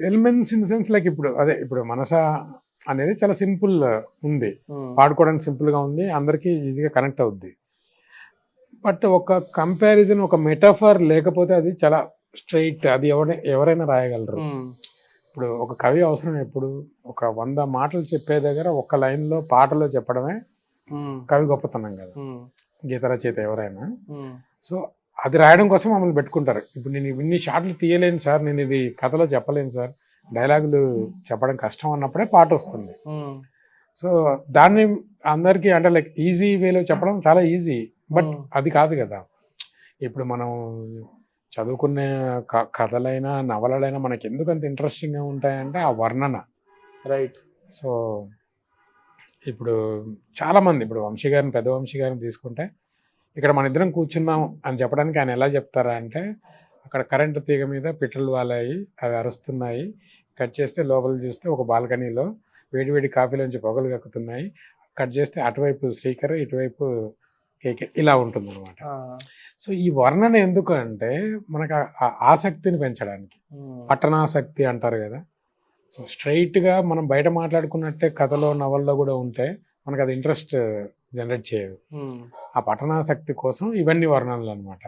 Elements in the sense like ఇప్పుడు అదే ఇప్పుడు మనస అనేది చాలా సింపుల్ ఉంది, ఉమ్, పాడుకోవడానికి సింపుల్గా ఉంది, అందరికీ ఈజీగా కనెక్ట్ అవుద్ది. బట్ ఒక కంపారిజన్, ఒక మెటాఫర్ లేకపోతే అది చాలా స్ట్రైట్, అది ఎవరైనా రాయగలరు. ఉమ్, ఇప్పుడు ఒక కవి అవసరం ఎప్పుడు, ఒక 100 మాటలు చెప్పే దగ్గర ఒక్క లైన్లో పాటలో చెప్పడమే ఉమ్, కవి గొప్పతనం కదా, ఉమ్, గీత రచయిత ఎవరైనా. ఉమ్, సో అది రాయడం కోసం మమ్మల్ని పెట్టుకుంటారు. ఇప్పుడు నేను ఇన్ని షార్ట్లు తీయలేను సార్, నేను ఇది కథలో చెప్పలేను సార్, డైలాగులు చెప్పడం కష్టం అన్నప్పుడే పాట వస్తుంది. ఉమ్, సో దాన్ని అందరికీ అంటే లైక్ ఈజీ వేలో చెప్పడం చాలా ఈజీ, బట్ ఉమ్, అది కాదు కదా. ఇప్పుడు మనం చదువుకునే కథలైనా నవలలైనా మనకి ఎందుకు అంత ఇంట్రెస్టింగ్గా ఉంటాయంటే ఆ వర్ణన. రైట్. సో ఇప్పుడు చాలామంది, ఇప్పుడు వంశీ గారిని, పెద్ద వంశీ గారిని తీసుకుంటే, ఇక్కడ మన ఇద్దరం కూర్చున్నాం అని చెప్పడానికి ఆయన ఎలా చెప్తారా అంటే, అక్కడ కరెంటు తీగ మీద పిట్టలు వాలాయి, అవి అరుస్తున్నాయి, కట్ చేస్తే లోపల చూస్తే ఒక బాల్కనీలో వేడివేడి కాఫీలోంచి పొగలు కక్కుతున్నాయి, కట్ చేస్తే అటువైపు శ్రీకర్, ఇటువైపు కేకే, ఇలా ఉంటుందన్నమాట. ఆ, సో ఈ వర్ణన ఎందుకు అంటే మనకు ఆ ఆసక్తిని పెంచడానికి, ఉమ్, పట్టణాసక్తి అంటారు కదా. సో స్ట్రైట్గా మనం బయట మాట్లాడుకున్నట్టే కథలో నవల్లో కూడా ఉంటే మనకు అది ఇంట్రెస్ట్ జనరేట్ చేయదు. ఉమ్. ఆ పఠనాసక్తి కోసం ఇవన్నీ వర్ణనలు అనమాట.